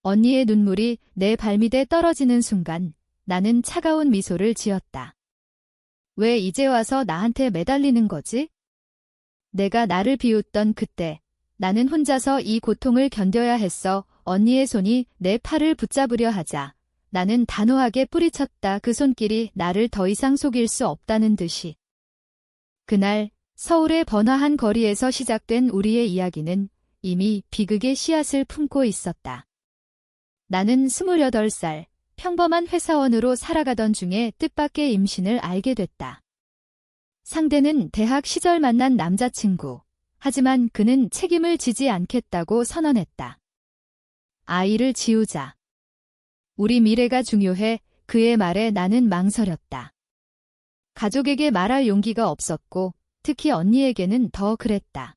언니의 눈물이 내 발밑에 떨어지는 순간 나는 차가운 미소를 지었다. 왜 이제 와서 나한테 매달리는 거지? 내가 나를 비웃던 그때 나는 혼자서 이 고통을 견뎌야 했어. 언니의 손이 내 팔을 붙잡으려 하자 나는 단호하게 뿌리쳤다. 그 손길이 나를 더 이상 속일 수 없다는 듯이. 그날 서울의 번화한 거리에서 시작된 우리의 이야기는 이미 비극의 씨앗을 품고 있었다. 나는 28살 평범한 회사원으로 살아가던 중에 뜻밖의 임신을 알게 됐다. 상대는 대학 시절 만난 남자친구. 하지만 그는 책임을 지지 않겠다고 선언했다. 아이를 지우자. 우리 미래가 중요해. 그의 말에 나는 망설였다. 가족에게 말할 용기가 없었고 특히 언니에게는 더 그랬다.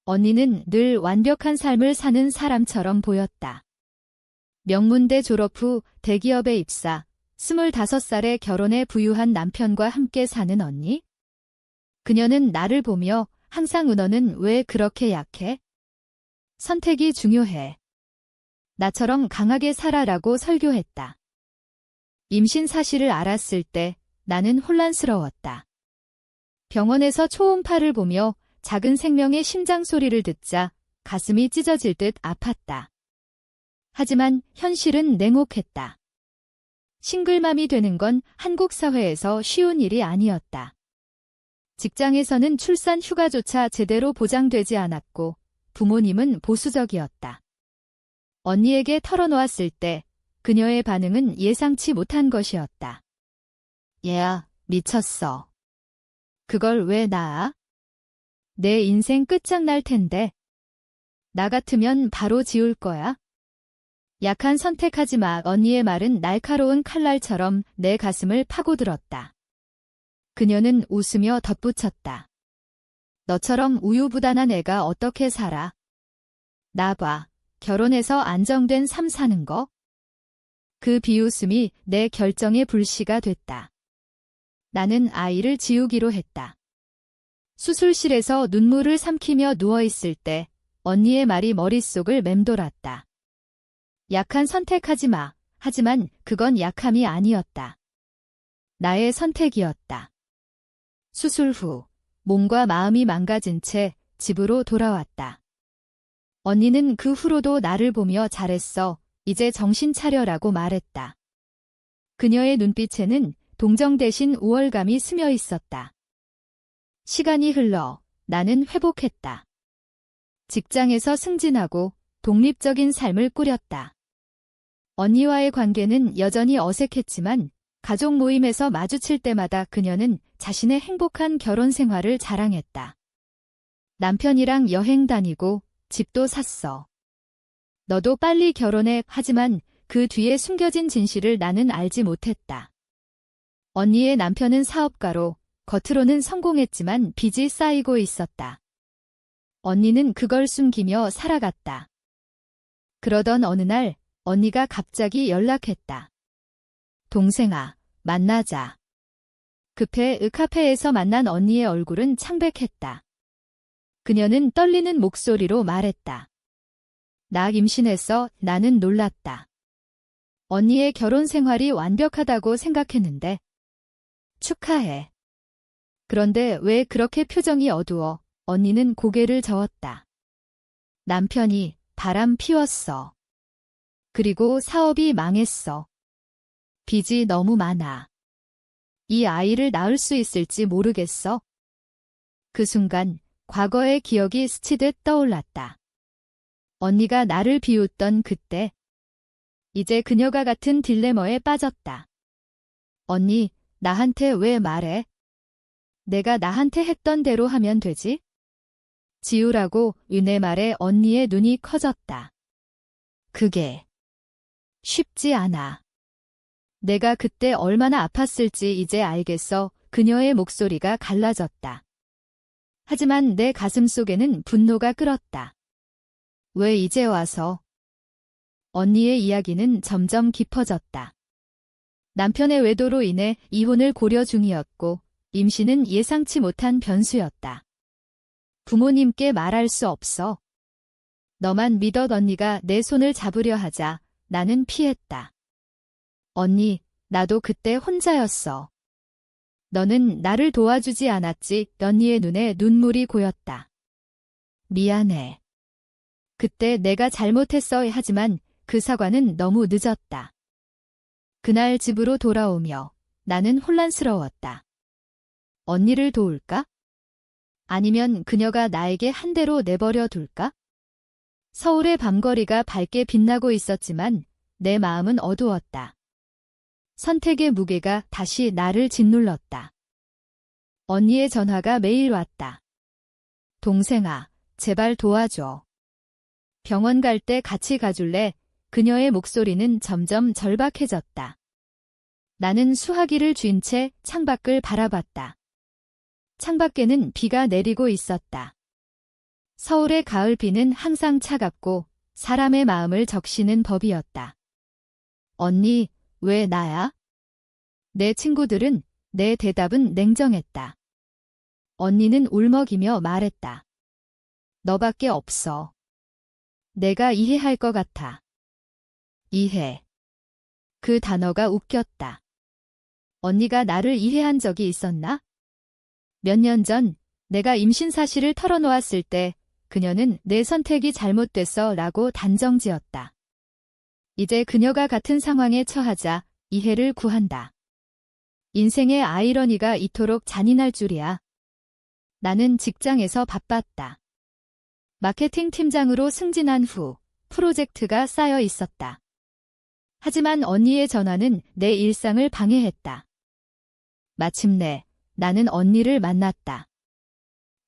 언니는 늘 완벽한 삶을 사는 사람처럼 보였다. 명문대 졸업 후 대기업에 입사, 25살에 결혼해 부유한 남편과 함께 사는 언니? 그녀는 나를 보며 항상 너는 왜 그렇게 약해? 선택이 중요해. 나처럼 강하게 살아라고 설교했다. 임신 사실을 알았을 때 나는 혼란스러웠다. 병원에서 초음파를 보며 작은 생명의 심장 소리를 듣자 가슴이 찢어질 듯 아팠다. 하지만 현실은 냉혹했다. 싱글맘이 되는 건 한국 사회에서 쉬운 일이 아니었다. 직장에서는 출산 휴가조차 제대로 보장되지 않았고 부모님은 보수적이었다. 언니에게 털어놓았을 때 그녀의 반응은 예상치 못한 것이었다. 얘야, 미쳤어. 그걸 왜 낳아? 내 인생 끝장날 텐데. 나 같으면 바로 지울 거야. 약한 선택하지 마. 언니의 말은 날카로운 칼날처럼 내 가슴을 파고들었다. 그녀는 웃으며 덧붙였다. 너처럼 우유부단한 애가 어떻게 살아? 나 봐. 결혼해서 안정된 삶 사는 거? 그 비웃음이 내 결정의 불씨가 됐다. 나는 아이를 지우기로 했다. 수술실에서 눈물을 삼키며 누워있을 때 언니의 말이 머릿속을 맴돌았다. 약한 선택하지 마. 하지만 그건 약함이 아니었다. 나의 선택이었다. 수술 후 몸과 마음이 망가진 채 집으로 돌아왔다. 언니는 그 후로도 나를 보며 잘했어. 이제 정신 차려라고 말했다. 그녀의 눈빛에는 동정 대신 우월감이 스며 있었다. 시간이 흘러 나는 회복했다. 직장에서 승진하고 독립적인 삶을 꾸렸다. 언니와의 관계는 여전히 어색했지만 가족 모임에서 마주칠 때마다 그녀는 자신의 행복한 결혼 생활을 자랑했다. 남편이랑 여행 다니고 집도 샀어. 너도 빨리 결혼해. 하지만 그 뒤에 숨겨진 진실을 나는 알지 못했다. 언니의 남편은 사업가로 겉으로는 성공했지만 빚이 쌓이고 있었다. 언니는 그걸 숨기며 살아갔다. 그러던 어느 날 언니가 갑자기 연락했다. 동생아, 만나자. 급해 카페에서 만난 언니의 얼굴은 창백했다. 그녀는 떨리는 목소리로 말했다. 나 임신했어. 나는 놀랐다. 언니의 결혼 생활이 완벽하다고 생각했는데. 축하해. 그런데 왜 그렇게 표정이 어두워? 언니는 고개를 저었다. 남편이 바람 피웠어. 그리고 사업이 망했어. 빚이 너무 많아. 이 아이를 낳을 수 있을지 모르겠어. 그 순간 과거의 기억이 스치듯 떠올랐다. 언니가 나를 비웃던 그때. 이제 그녀가 같은 딜레마에 빠졌다. 언니, 나한테 왜 말해? 내가 나한테 했던 대로 하면 되지? 지우라고 내 말에 언니의 눈이 커졌다. 그게 쉽지 않아. 내가 그때 얼마나 아팠을지 이제 알겠어. 그녀의 목소리가 갈라졌다. 하지만 내 가슴 속에는 분노가 끓었다. 왜 이제 와서? 언니의 이야기는 점점 깊어졌다. 남편의 외도로 인해 이혼을 고려 중이었고 임신은 예상치 못한 변수였다. 부모님께 말할 수 없어. 너만 믿었. 언니가 내 손을 잡으려 하자 나는 피했다. 언니, 나도 그때 혼자였어. 너는 나를 도와주지 않았지. 언니의 눈에 눈물이 고였다. 미안해. 그때 내가 잘못했어. 하지만 그 사과는 너무 늦었다. 그날 집으로 돌아오며 나는 혼란스러웠다. 언니를 도울까? 아니면 그녀가 나에게 한 대로 내버려 둘까? 서울의 밤거리가 밝게 빛나고 있었지만 내 마음은 어두웠다. 선택의 무게가 다시 나를 짓눌렀다. 언니의 전화가 매일 왔다. 동생아, 제발 도와줘. 병원 갈 때 같이 가줄래? 그녀의 목소리는 점점 절박해졌다. 나는 수화기를 쥔 채 창밖을 바라봤다. 창밖에는 비가 내리고 있었다. 서울의 가을비는 항상 차갑고 사람의 마음을 적시는 법이었다. 언니, 왜 나야? 내 친구들은, 내 대답은 냉정했다. 언니는 울먹이며 말했다. 너밖에 없어. 내가 이해할 것 같아. 이해. 그 단어가 웃겼다. 언니가 나를 이해한 적이 있었나? 몇 년 전 내가 임신 사실을 털어놓았을 때 그녀는 내 선택이 잘못됐어 라고 단정지었다. 이제 그녀가 같은 상황에 처하자 이해를 구한다. 인생의 아이러니가 이토록 잔인할 줄이야. 나는 직장에서 바빴다. 마케팅 팀장으로 승진한 후 프로젝트가 쌓여 있었다. 하지만 언니의 전화는 내 일상을 방해했다. 마침내 나는 언니를 만났다.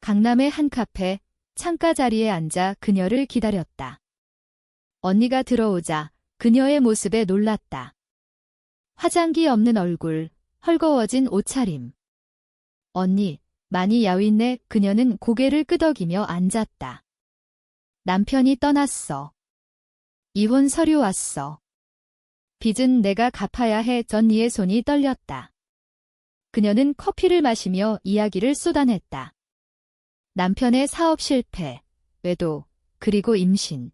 강남의 한 카페, 창가 자리에 앉아 그녀를 기다렸다. 언니가 들어오자 그녀의 모습에 놀랐다. 화장기 없는 얼굴, 헐거워진 옷차림. 언니, 많이 야윈네. 그녀는 고개를 끄덕이며 앉았다. 남편이 떠났어. 이혼 서류 왔어. 빚은 내가 갚아야 해. 언니의 손이 떨렸다. 그녀는 커피를 마시며 이야기를 쏟아냈다. 남편의 사업 실패, 외도, 그리고 임신.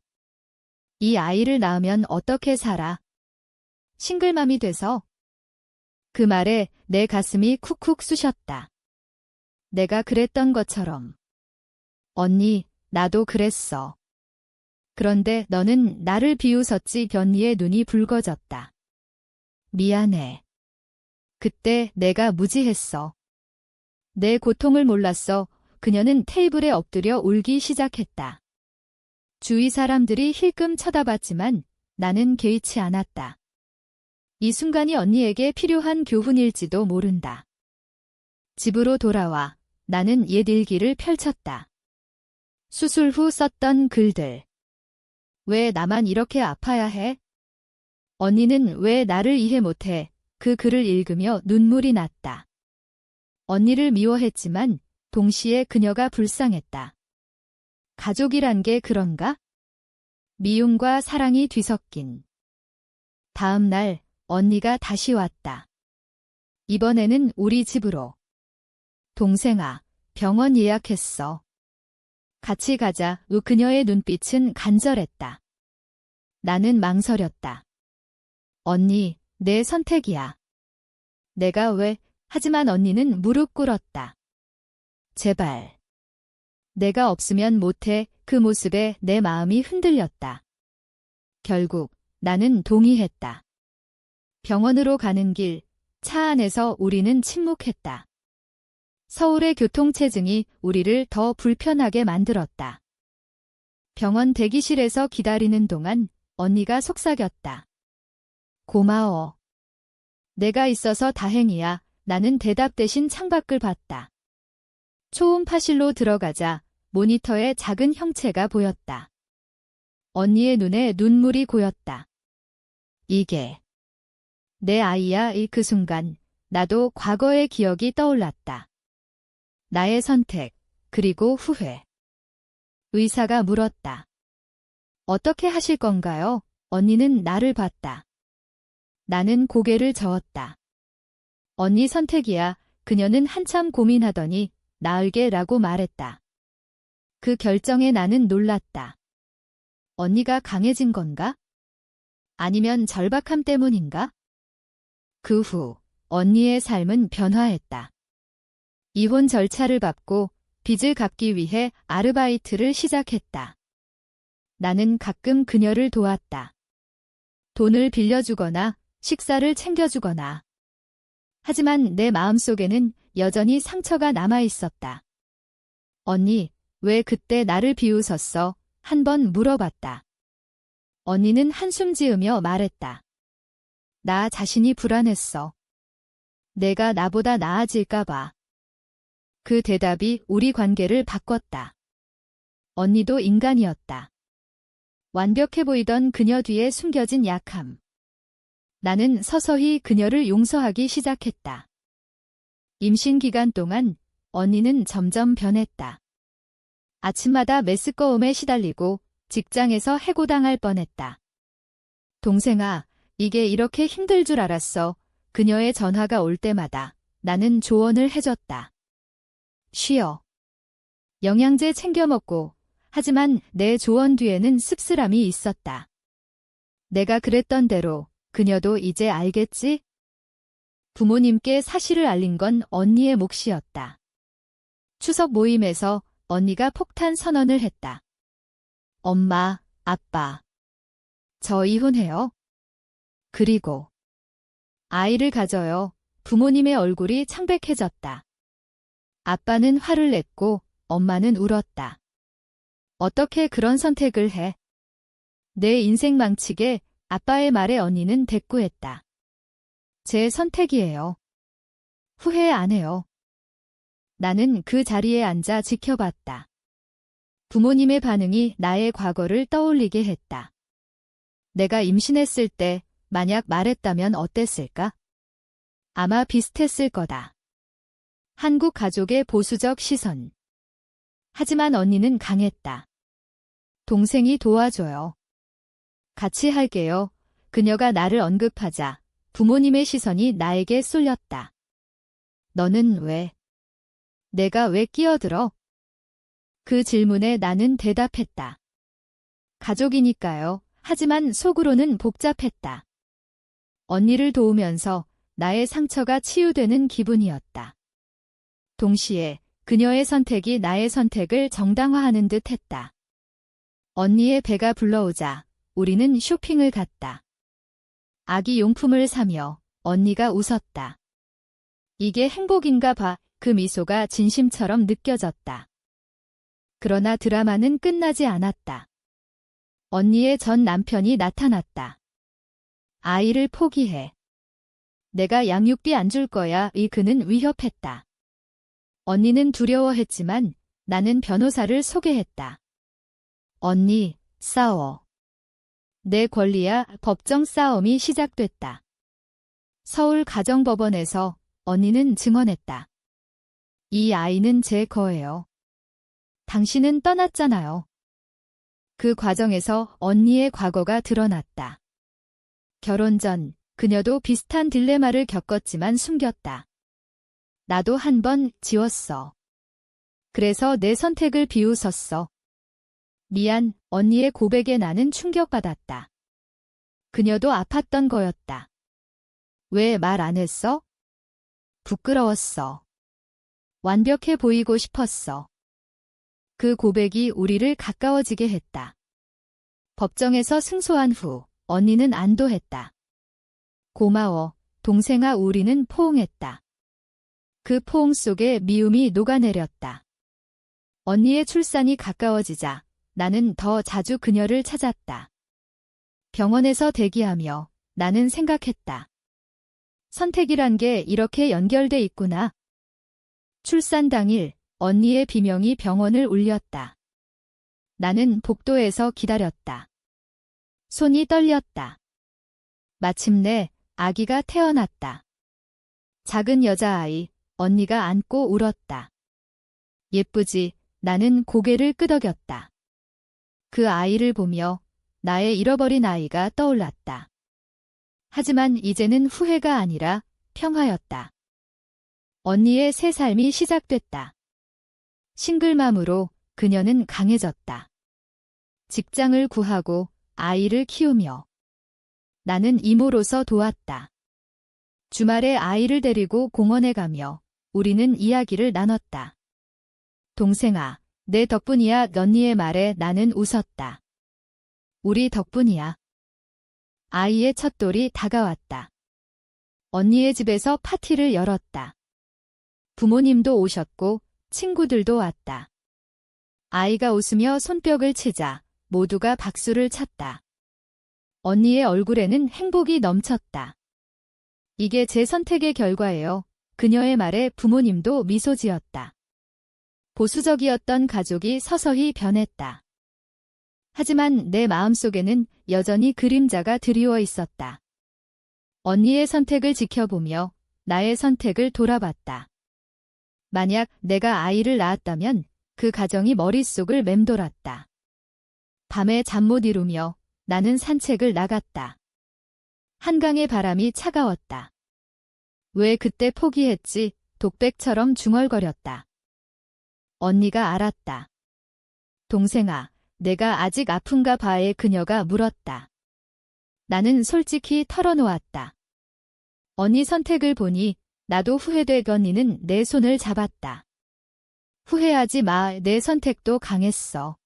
이 아이를 낳으면 어떻게 살아? 싱글맘이 돼서. 그 말에 내 가슴이 쿡쿡 쑤셨다. 내가 그랬던 것처럼. 언니, 나도 그랬어. 그런데 너는 나를 비웃었지. 언니의 눈이 붉어졌다. 미안해. 그때 내가 무지했어. 내 고통을 몰랐어. 그녀는 테이블에 엎드려 울기 시작했다. 주위 사람들이 힐끔 쳐다봤지만 나는 개의치 않았다. 이 순간이 언니에게 필요한 교훈일지도 모른다. 집으로 돌아와 나는 옛 일기를 펼쳤다. 수술 후 썼던 글들. 왜 나만 이렇게 아파야 해? 언니는 왜 나를 이해 못해? 그 글을 읽으며 눈물이 났다. 언니를 미워했지만 동시에 그녀가 불쌍했다. 가족이란 게 그런가? 미움과 사랑이 뒤섞인. 다음 날 언니가 다시 왔다. 이번에는 우리 집으로. 동생아, 병원 예약했어. 같이 가자. 그녀의 눈빛은 간절했다. 나는 망설였다. 언니, 내 선택이야. 내가 왜? 하지만 언니는 무릎 꿇었다. 제발. 내가 없으면 못해. 그 모습에 내 마음이 흔들렸다. 결국 나는 동의했다. 병원으로 가는 길, 차 안에서 우리는 침묵했다. 서울의 교통체증이 우리를 더 불편하게 만들었다. 병원 대기실에서 기다리는 동안 언니가 속삭였다. 고마워. 내가 있어서 다행이야. 나는 대답 대신 창밖을 봤다. 초음파실로 들어가자 모니터에 작은 형체가 보였다. 언니의 눈에 눈물이 고였다. 이게 내 아이야. 그 순간 나도 과거의 기억이 떠올랐다. 나의 선택, 그리고 후회. 의사가 물었다. 어떻게 하실 건가요? 언니는 나를 봤다. 나는 고개를 저었다. 언니 선택이야. 그녀는 한참 고민하더니 나을게 라고 말했다. 그 결정에 나는 놀랐다. 언니가 강해진 건가? 아니면 절박함 때문인가? 그 후 언니의 삶은 변화했다. 이혼 절차를 밟고 빚을 갚기 위해 아르바이트를 시작했다. 나는 가끔 그녀를 도왔다. 돈을 빌려주거나 식사를 챙겨주거나. 하지만 내 마음속에는 여전히 상처가 남아 있었다. 언니, 왜 그때 나를 비웃었어? 한 번 물어봤다. 언니는 한숨 지으며 말했다. 나 자신이 불안했어. 내가 나보다 나아질까봐. 그 대답이 우리 관계를 바꿨다. 언니도 인간이었다. 완벽해 보이던 그녀 뒤에 숨겨진 약함. 나는 서서히 그녀를 용서하기 시작했다. 임신 기간 동안 언니는 점점 변했다. 아침마다 메스꺼움에 시달리고 직장에서 해고당할 뻔했다. 동생아, 이게 이렇게 힘들 줄 알았어. 그녀의 전화가 올 때마다 나는 조언을 해줬다. 쉬어. 영양제 챙겨 먹고. 하지만 내 조언 뒤에는 씁쓸함이 있었다. 내가 그랬던 대로 그녀도 이제 알겠지? 부모님께 사실을 알린 건 언니의 몫이었다. 추석 모임에서 언니가 폭탄 선언을 했다. 엄마, 아빠. 저 이혼해요. 그리고 아이를 가져요. 부모님의 얼굴이 창백해졌다. 아빠는 화를 냈고 엄마는 울었다. 어떻게 그런 선택을 해? 내 인생 망치게 아빠의 말에 언니는 대꾸했다. 제 선택이에요. 후회 안 해요. 나는 그 자리에 앉아 지켜봤다. 부모님의 반응이 나의 과거를 떠올리게 했다. 내가 임신했을 때 만약 말했다면 어땠을까? 아마 비슷했을 거다. 한국 가족의 보수적 시선. 하지만 언니는 강했다. 동생이 도와줘요. 같이 할게요. 그녀가 나를 언급하자 부모님의 시선이 나에게 쏠렸다. 너는 왜? 내가 왜 끼어들어? 그 질문에 나는 대답했다. 가족이니까요. 하지만 속으로는 복잡했다. 언니를 도우면서 나의 상처가 치유되는 기분이었다. 동시에 그녀의 선택이 나의 선택을 정당화하는 듯 했다. 언니의 배가 불러오자 우리는 쇼핑을 갔다. 아기 용품을 사며 언니가 웃었다. 이게 행복인가 봐. 그 미소가 진심처럼 느껴졌다. 그러나 드라마는 끝나지 않았다. 언니의 전 남편이 나타났다. 아이를 포기해. 내가 양육비 안 줄 거야. 이 그는 위협했다. 언니는 두려워했지만 나는 변호사를 소개했다. 언니, 싸워. 내 권리야. 법정 싸움이 시작됐다. 서울 가정법원에서 언니는 증언했다. 이 아이는 제 거예요. 당신은 떠났잖아요. 그 과정에서 언니의 과거가 드러났다. 결혼 전 그녀도 비슷한 딜레마를 겪었지만 숨겼다. 나도 한 번 지웠어. 그래서 내 선택을 비웃었어. 미안, 언니의 고백에 나는 충격받았다. 그녀도 아팠던 거였다. 왜 말 안 했어? 부끄러웠어. 완벽해 보이고 싶었어. 그 고백이 우리를 가까워지게 했다. 법정에서 승소한 후 언니는 안도했다. 고마워, 동생아. 우리는 포옹했다. 그 포옹 속에 미움이 녹아내렸다. 언니의 출산이 가까워지자 나는 더 자주 그녀를 찾았다. 병원에서 대기하며 나는 생각했다. 선택이란 게 이렇게 연결돼 있구나. 출산 당일 언니의 비명이 병원을 울렸다. 나는 복도에서 기다렸다. 손이 떨렸다. 마침내 아기가 태어났다. 작은 여자아이, 언니가 안고 울었다. 예쁘지? 나는 고개를 끄덕였다. 그 아이를 보며 나의 잃어버린 아이가 떠올랐다. 하지만 이제는 후회가 아니라 평화였다. 언니의 새 삶이 시작됐다. 싱글맘으로 그녀는 강해졌다. 직장을 구하고 아이를 키우며 나는 이모로서 도왔다. 주말에 아이를 데리고 공원에 가며 우리는 이야기를 나눴다. 동생아, 내 덕분이야. 언니의 말에 나는 웃었다. 우리 덕분이야. 아이의 첫 돌이 다가왔다. 언니의 집에서 파티를 열었다. 부모님도 오셨고 친구들도 왔다. 아이가 웃으며 손뼉을 치자 모두가 박수를 쳤다. 언니의 얼굴에는 행복이 넘쳤다. 이게 제 선택의 결과예요. 그녀의 말에 부모님도 미소 지었다. 보수적이었던 가족이 서서히 변했다. 하지만 내 마음속에는 여전히 그림자가 드리워 있었다. 언니의 선택을 지켜보며 나의 선택을 돌아봤다. 만약 내가 아이를 낳았다면 그 가정이 머릿속을 맴돌았다. 밤에 잠 못 이루며 나는 산책을 나갔다. 한강의 바람이 차가웠다. 왜 그때 포기했지? 독백처럼 중얼거렸다. 언니가 알았다. 동생아, 내가 아직 아픈가 봐에 그녀가 물었다. 나는 솔직히 털어놓았다. 언니 선택을 보니 나도 후회되고 언니는 내 손을 잡았다. 후회하지 마. 내 선택도 강했어.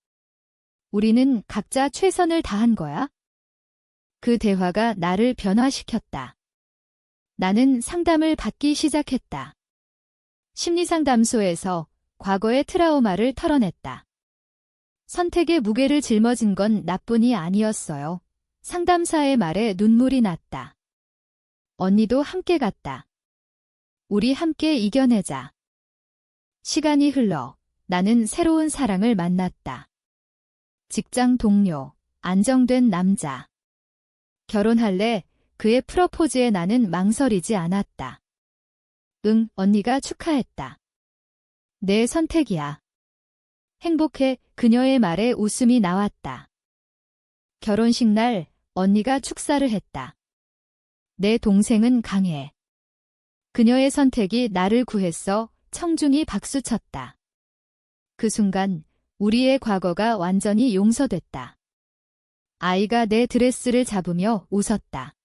우리는 각자 최선을 다한 거야. 그 대화가 나를 변화시켰다. 나는 상담을 받기 시작했다. 심리상담소에서 과거의 트라우마를 털어냈다. 선택의 무게를 짊어진 건 나뿐이 아니었어요. 상담사의 말에 눈물이 났다. 언니도 함께 갔다. 우리 함께 이겨내자. 시간이 흘러 나는 새로운 사랑을 만났다. 직장 동료, 안정된 남자. 결혼할래? 그의 프러포즈에 나는 망설이지 않았다. 응, 언니가 축하했다. 내 선택이야. 행복해. 그녀의 말에 웃음이 나왔다. 결혼식 날 언니가 축사를 했다. 내 동생은 강해. 그녀의 선택이 나를 구했어. 청중이 박수쳤다. 그 순간 우리의 과거가 완전히 용서됐다. 아이가 내 드레스를 잡으며 웃었다.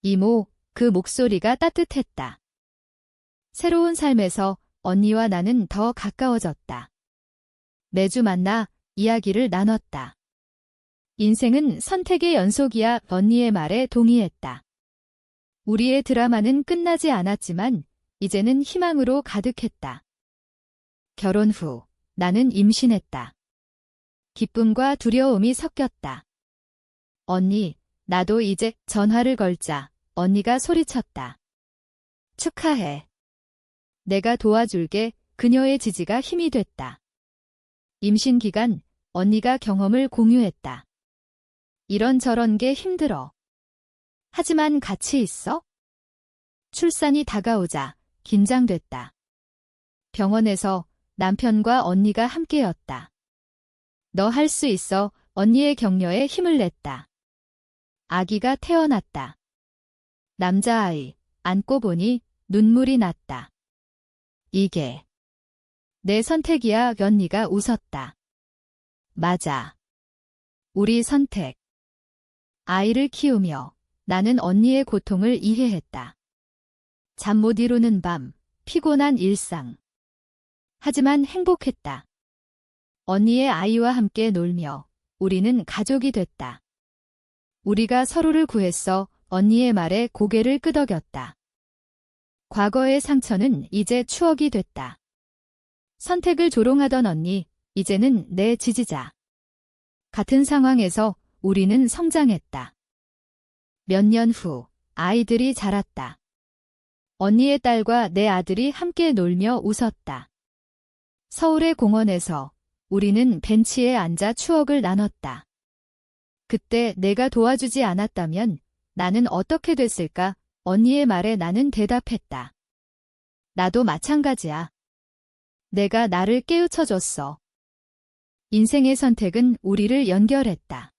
이모, 그 목소리가 따뜻했다. 새로운 삶에서 언니와 나는 더 가까워졌다. 매주 만나 이야기를 나눴다. 인생은 선택의 연속이야. 언니의 말에 동의했다. 우리의 드라마는 끝나지 않았지만 이제는 희망으로 가득했다. 결혼 후 나는 임신했다. 기쁨과 두려움이 섞였다. 언니, 나도 이제 전화를 걸자. 언니가 소리쳤다. 축하해. 내가 도와줄게. 그녀의 지지가 힘이 됐다. 임신 기간 언니가 경험을 공유했다. 이런저런 게 힘들어. 하지만 같이 있어? 출산이 다가오자 긴장됐다. 병원에서 남편과 언니가 함께였다. 너 할 수 있어. 언니의 격려에 힘을 냈다. 아기가 태어났다. 남자아이 안고 보니 눈물이 났다. 이게 내 선택이야. 언니가 웃었다. 맞아. 우리 선택. 아이를 키우며 나는 언니의 고통을 이해했다. 잠 못 이루는 밤, 피곤한 일상. 하지만 행복했다. 언니의 아이와 함께 놀며 우리는 가족이 됐다. 우리가 서로를 구했어. 언니의 말에 고개를 끄덕였다. 과거의 상처는 이제 추억이 됐다. 선택을 조롱하던 언니, 이제는 내 지지자. 같은 상황에서 우리는 성장했다. 몇 년 후 아이들이 자랐다. 언니의 딸과 내 아들이 함께 놀며 웃었다. 서울의 공원에서 우리는 벤치에 앉아 추억을 나눴다. 그때 내가 도와주지 않았다면 나는 어떻게 됐을까? 언니의 말에 나는 대답했다. 나도 마찬가지야. 내가 나를 깨우쳐줬어. 인생의 선택은 우리를 연결했다.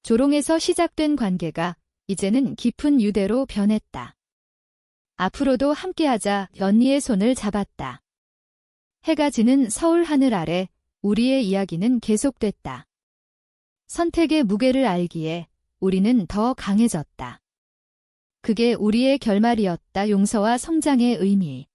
조롱에서 시작된 관계가 이제는 깊은 유대로 변했다. 앞으로도 함께하자. 언니의 손을 잡았다. 해가 지는 서울 하늘 아래 우리의 이야기는 계속됐다. 선택의 무게를 알기에 우리는 더 강해졌다. 그게 우리의 결말이었다. 용서와 성장의 의미.